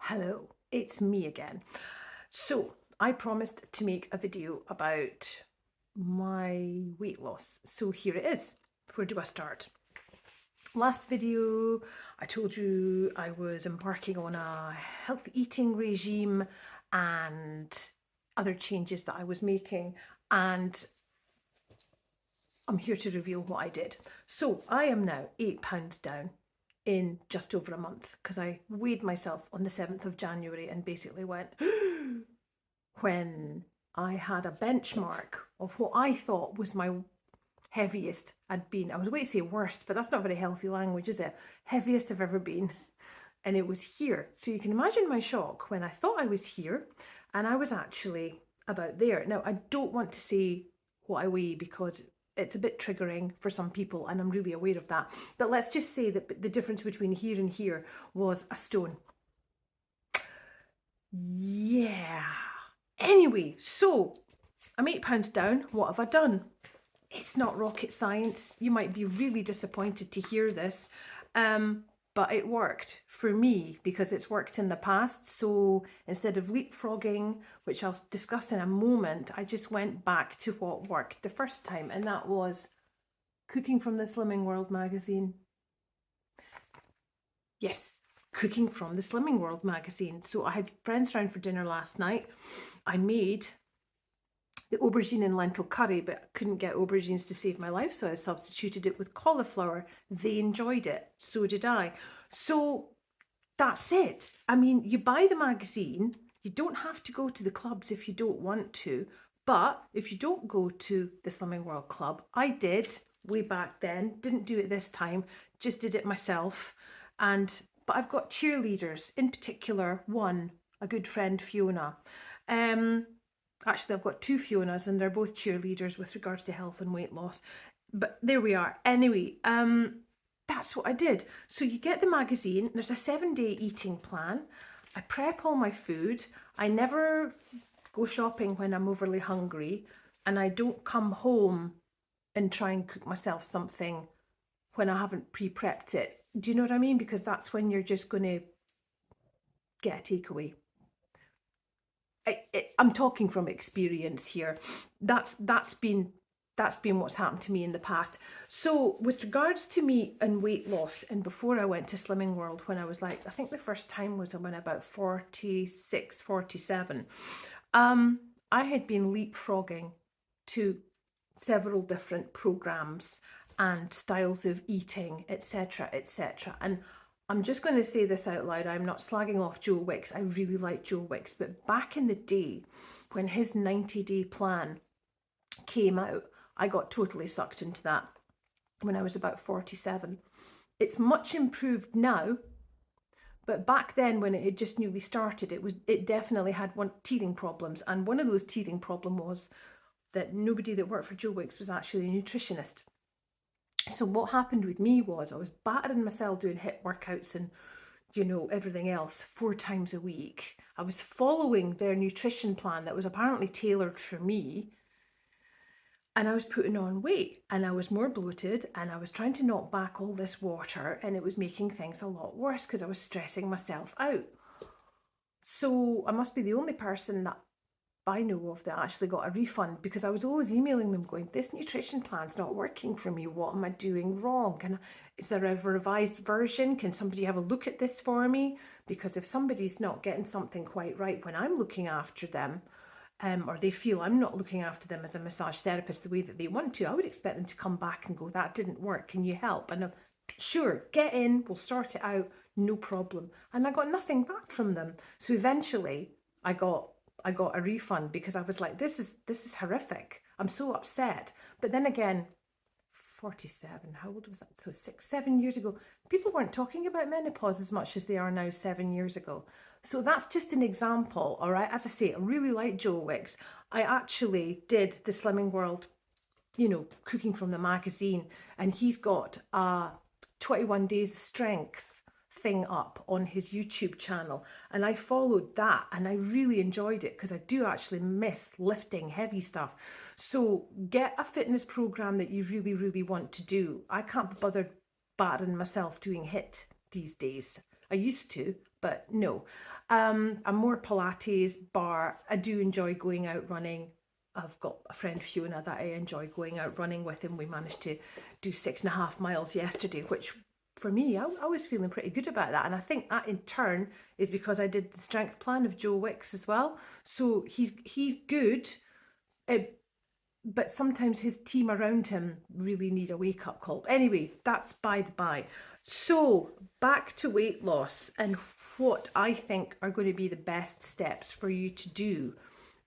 Hello, it's me again. So, I promised to make a video about my weight loss. So, here it is. Where do I start? Last video, I told you I was embarking on a healthy eating regime and other changes that I was making. And I'm here to reveal what I did. So, I am now 8 pounds down in just over a month because I weighed myself on the 7th of January and basically went, when I had a benchmark of what I thought was my heaviest I'd been. I was going to say worst, but that's not very healthy language, is it? Heaviest I've ever been. And it was here. So you can imagine my shock when I thought I was here and I was actually about there. Now, I don't want to say what I weigh because it's a bit triggering for some people and I'm really aware of that. But let's just say that the difference between here and here was a stone. Yeah. Anyway, so I'm 8 pounds down. What have I done? It's not rocket science. You might be really disappointed to hear this, but it worked for me because it's worked in the past. So instead of leapfrogging, which I'll discuss in a moment, I just went back to what worked the first time, and that was cooking from the Slimming World magazine. Yes, cooking from the Slimming World magazine. So I had friends round for dinner last night. I made the aubergine and lentil curry, but I couldn't get aubergines to save my life, so I substituted it with cauliflower. They enjoyed it, so did I. So that's it. I mean, you buy the magazine, you don't have to go to the clubs if you don't want to, but if you don't go to the Slimming World Club, I did way back then, didn't do it this time, just did it myself. But I've got cheerleaders, in particular one, a good friend, Fiona. Actually, I've got two Fionas and they're both cheerleaders with regards to health and weight loss. But there we are. Anyway, that's what I did. So you get the magazine, there's a 7-day eating plan. I prep all my food. I never go shopping when I'm overly hungry, and I don't come home and try and cook myself something when I haven't pre-prepped it. Do you know what I mean? Because that's when you're just going to get a takeaway. I'm talking from experience here. That's been what's happened to me in the past. So with regards to me and weight loss, and before I went to Slimming World, when I was like, I think the first time was when about 46, 47, I had been leapfrogging to several different programs and styles of eating, etc., etc. And I'm just going to say this out loud. I'm not slagging off Joe Wicks. I really like Joe Wicks. But back in the day, when his 90-day plan came out, I got totally sucked into that when I was about 47. It's much improved now, but back then when it had just newly started, it definitely had teething problems. And one of those teething problems was that nobody that worked for Joe Wicks was actually a nutritionist. So what happened with me was I was battering myself doing HIIT workouts and everything else 4 times a week. I was following their nutrition plan that was apparently tailored for me, and I was putting on weight and I was more bloated and I was trying to knock back all this water, and it was making things a lot worse because I was stressing myself out. So I must be the only person that I know of that actually got a refund, because I was always emailing them going, this nutrition plan's not working for me. What am I doing wrong? Is there a revised version? Can somebody have a look at this for me? Because if somebody's not getting something quite right when I'm looking after them, or they feel I'm not looking after them as a massage therapist the way that they want to, I would expect them to come back and go, that didn't work. Can you help? And I'm sure, get in, we'll sort it out, no problem. And I got nothing back from them. So eventually I got a refund because I was like, this is horrific. I'm so upset. But then again, 47, how old was that? So 7 years ago, people weren't talking about menopause as much as they are now 7 years ago. So that's just an example, all right? As I say, I really like Joe Wicks. I actually did the Slimming World, cooking from the magazine, and he's got a 21 days strength thing up on his YouTube channel, and I followed that and I really enjoyed it because I do actually miss lifting heavy stuff. So get a fitness program that you really want to do. I can't be bothered battering myself doing HIIT these days. I used to, but no. I'm more Pilates, bar. I do enjoy going out running. I've got a friend Fiona that I enjoy going out running with, and we managed to do 6.5 miles yesterday, which for me, I was feeling pretty good about that. And I think that in turn is because I did the strength plan of Joe Wicks as well. So he's good, uh, but sometimes his team around him really need a wake up call. Anyway, that's by the by. So back to weight loss and what I think are going to be the best steps for you to do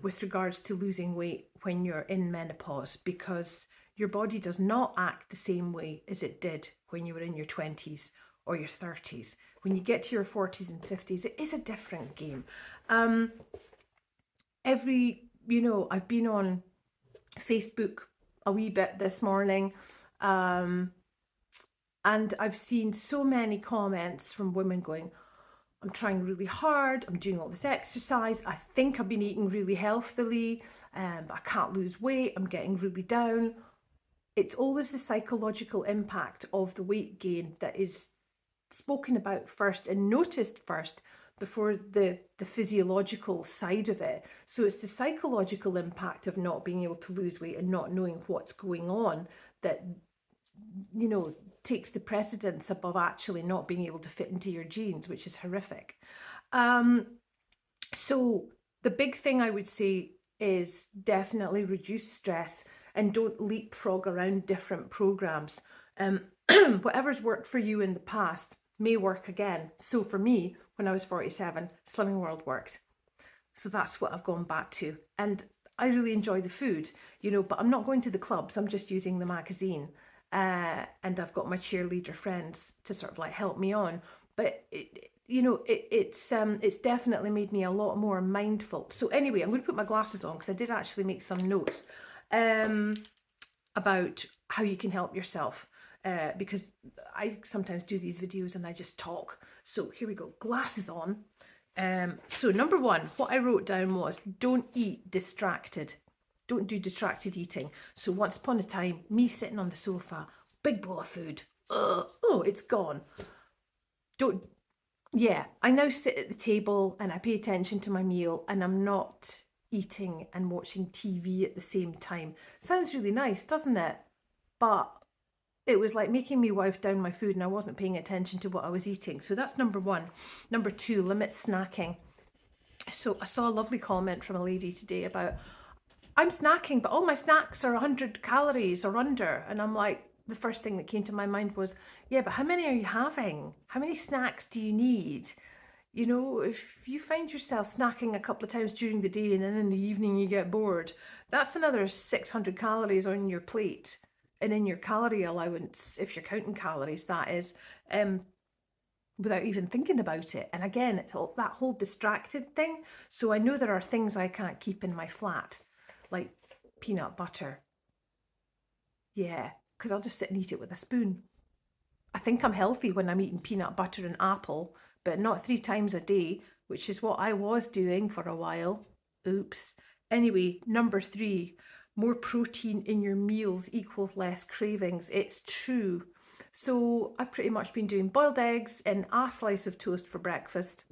with regards to losing weight when you're in menopause, because your body does not act the same way as it did when you were in your 20s or your 30s. When you get to your 40s and 50s, it is a different game. I've been on Facebook a wee bit this morning, and I've seen so many comments from women going, I'm trying really hard, I'm doing all this exercise, I think I've been eating really healthily, but I can't lose weight, I'm getting really down. It's always the psychological impact of the weight gain that is spoken about first and noticed first before the physiological side of it. So it's the psychological impact of not being able to lose weight and not knowing what's going on that, takes the precedence above actually not being able to fit into your jeans, which is horrific. So the big thing I would say is definitely reduce stress and don't leapfrog around different programs. Whatever's worked for you in the past may work again. So for me, when I was 47, Slimming World worked. So that's what I've gone back to. And I really enjoy the food, but I'm not going to the clubs. I'm just using the magazine. And I've got my cheerleader friends to sort of like help me on. But it's definitely made me a lot more mindful. So anyway, I'm going to put my glasses on because I did actually make some notes about how you can help yourself. Because I sometimes do these videos and I just talk. So here we go, glasses on. So number one, what I wrote down was don't eat distracted. Don't do distracted eating. So once upon a time, me sitting on the sofa, big bowl of food. Oh, it's gone. I now sit at the table and I pay attention to my meal and I'm not eating and watching TV at the same time. Sounds really nice, doesn't it? But it was like making me wife down my food and I wasn't paying attention to what I was eating. So that's number one. Number two, limit snacking. So I saw a lovely comment from a lady today about, I'm snacking, but all my snacks are 100 calories or under. And I'm like, the first thing that came to my mind was, yeah, but how many are you having? How many snacks do you need? If you find yourself snacking a couple of times during the day and then in the evening you get bored, that's another 600 calories on your plate and in your calorie allowance, if you're counting calories, that is, without even thinking about it. And again, it's all that whole distracted thing. So I know there are things I can't keep in my flat, like peanut butter. Yeah, because I'll just sit and eat it with a spoon. I think I'm healthy when I'm eating peanut butter and apple, but not 3 times a day, which is what I was doing for a while. Oops. Anyway, number three, more protein in your meals equals less cravings. It's true. So I've pretty much been doing boiled eggs and a slice of toast for breakfast.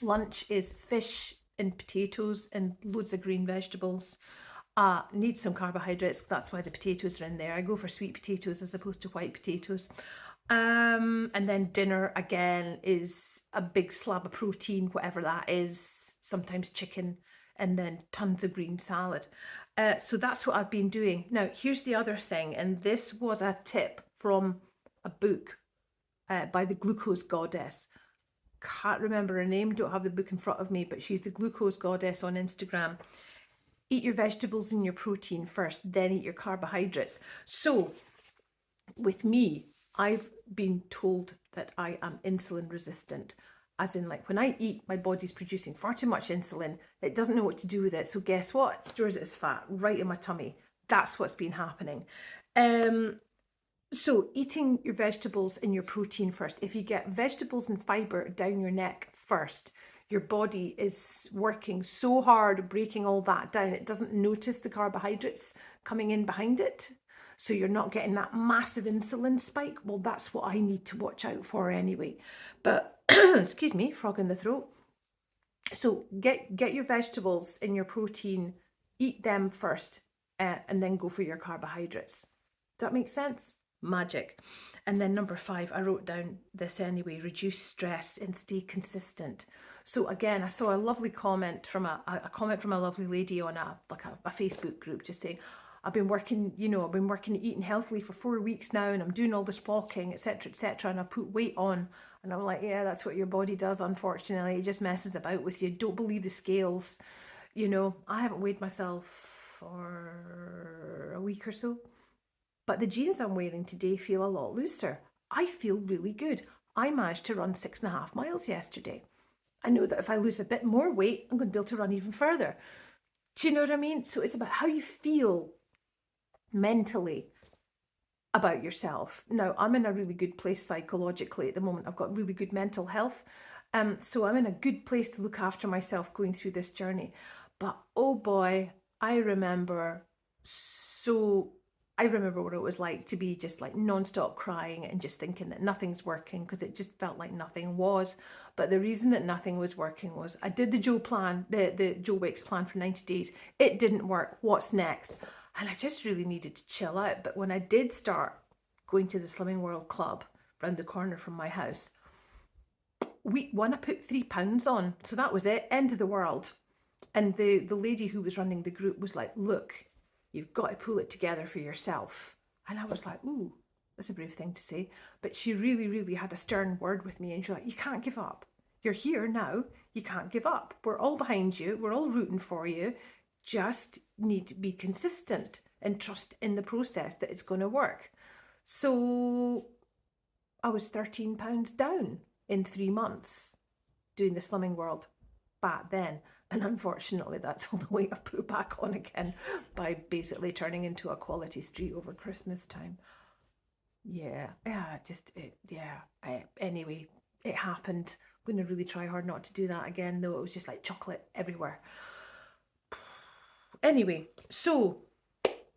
Lunch is fish and potatoes and loads of green vegetables. Need some carbohydrates, that's why the potatoes are in there. I go for sweet potatoes as opposed to white potatoes. And then dinner again is a big slab of protein, whatever that is, sometimes chicken, and then tons of green salad. So that's what I've been doing. Now, here's the other thing, and this was a tip from a book by the Glucose Goddess. Can't remember her name, don't have the book in front of me, but she's the Glucose Goddess on Instagram. Eat your vegetables and your protein first, then eat your carbohydrates. So with me, I've been told that I am insulin resistant. As in, like, when I eat, my body's producing far too much insulin. It doesn't know what to do with it. So guess what? It stores it as fat right in my tummy. That's what's been happening. So eating your vegetables and your protein first. If you get vegetables and fiber down your neck first, your body is working so hard breaking all that down, it doesn't notice the carbohydrates coming in behind it. So you're not getting that massive insulin spike. Well, that's what I need to watch out for anyway. But excuse me, frog in the throat. So get your vegetables and your protein, eat them first, and then go for your carbohydrates. Does that make sense? Magic. And then number 5, I wrote down this anyway: reduce stress and stay consistent. So again, I saw a lovely comment from a comment from a lovely lady on a Facebook group, just saying, I've been working eating healthily for 4 weeks now, and I'm doing all this walking, etc., and I've put weight on. And I'm like, yeah, that's what your body does, unfortunately. It just messes about with you. Don't believe the scales. I haven't weighed myself for a week or so, but the jeans I'm wearing today feel a lot looser. I feel really good. I managed to run 6.5 miles yesterday. I know that if I lose a bit more weight, I'm going to be able to run even further. Do you know what I mean? So it's about how you feel mentally about yourself. Now, I'm in a really good place psychologically at the moment. I've got really good mental health. So I'm in a good place to look after myself going through this journey. But oh boy, I remember what it was like to be just like non-stop crying and just thinking that nothing's working, because it just felt like nothing was. But the reason that nothing was working was I did the Joe Wicks plan for 90 days. It didn't work. What's next? And I just really needed to chill out. But when I did start going to the Slimming World Club around the corner from my house, week 1 I put 3 pounds on. So that was it. End of the world. And the lady who was running the group was like, look, you've got to pull it together for yourself. And I was like, ooh, that's a brave thing to say. But she really, really had a stern word with me. And she's like, you can't give up. You're here now. You can't give up. We're all behind you. We're all rooting for you. Just need to be consistent and trust in the process that it's going to work. So I was 13 pounds down in 3 months doing the Slimming World back then. And unfortunately, that's all the weight I put back on again by basically turning into a quality street over Christmas time. Anyway, it happened. I'm going to really try hard not to do that again, though. It was just like chocolate everywhere. Anyway, so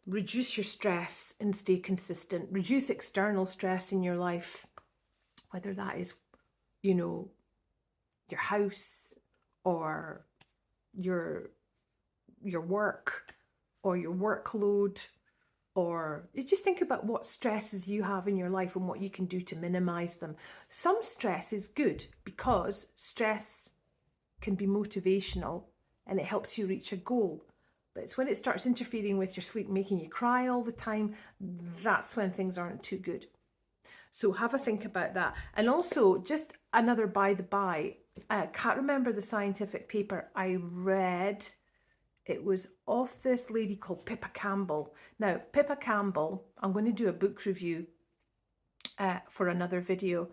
reduce your stress and stay consistent. Reduce external stress in your life, whether that is, your house or your work or your workload, or you just think about what stresses you have in your life and what you can do to minimize them. Some stress is good because stress can be motivational and it helps you reach a goal. But it's when it starts interfering with your sleep, making you cry all the time, that's when things aren't too good. So have a think about that. And also, just another by the by, I can't remember the scientific paper I read. It was of this lady called Pippa Campbell. Now, Pippa Campbell, I'm going to do a book review for another video.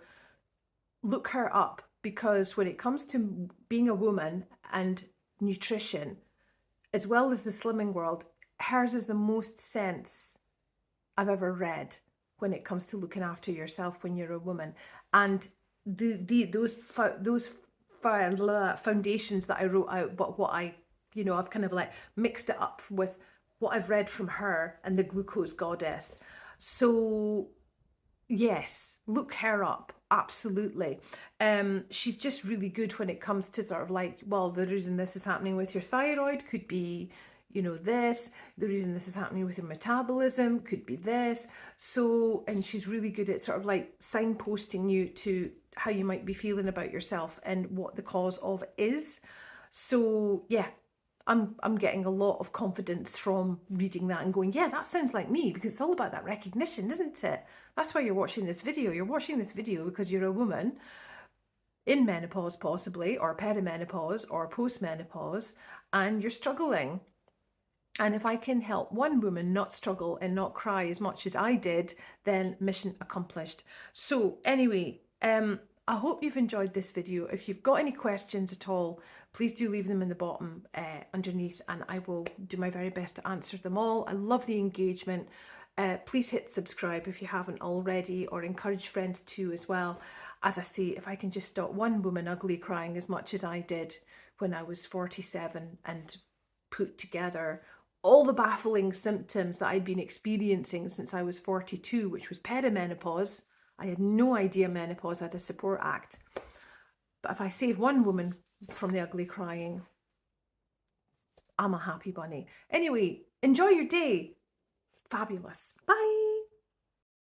Look her up, because when it comes to being a woman and nutrition, as well as the Slimming World, hers is the most sense I've ever read when it comes to looking after yourself when you're a woman. And those foundations that I wrote out, but what I've kind of like mixed it up with what I've read from her and the Glucose Goddess. So yes, look her up. Absolutely. She's just really good when it comes to sort of like, well, the reason this is happening with your thyroid could be, this. The reason this is happening with your metabolism could be this. So, and she's really good at sort of like signposting you to how you might be feeling about yourself and what the cause of it is. So yeah, I'm getting a lot of confidence from reading that and going, yeah, that sounds like me, because it's all about that recognition, isn't it? That's why you're watching this video. You're watching this video because you're a woman in menopause possibly, or perimenopause or postmenopause, and you're struggling. And if I can help one woman not struggle and not cry as much as I did, then mission accomplished. So anyway, I hope you've enjoyed this video. If you've got any questions at all, please do leave them in the bottom underneath, and I will do my very best to answer them all. I love the engagement. Please hit subscribe if you haven't already, or encourage friends to as well. As I say, if I can just stop one woman ugly crying as much as I did when I was 47 and put together all the baffling symptoms that I'd been experiencing since I was 42, which was perimenopause. I had no idea menopause had a support act. But if I save one woman from the ugly crying, I'm a happy bunny. Anyway, enjoy your day. Fabulous. Bye.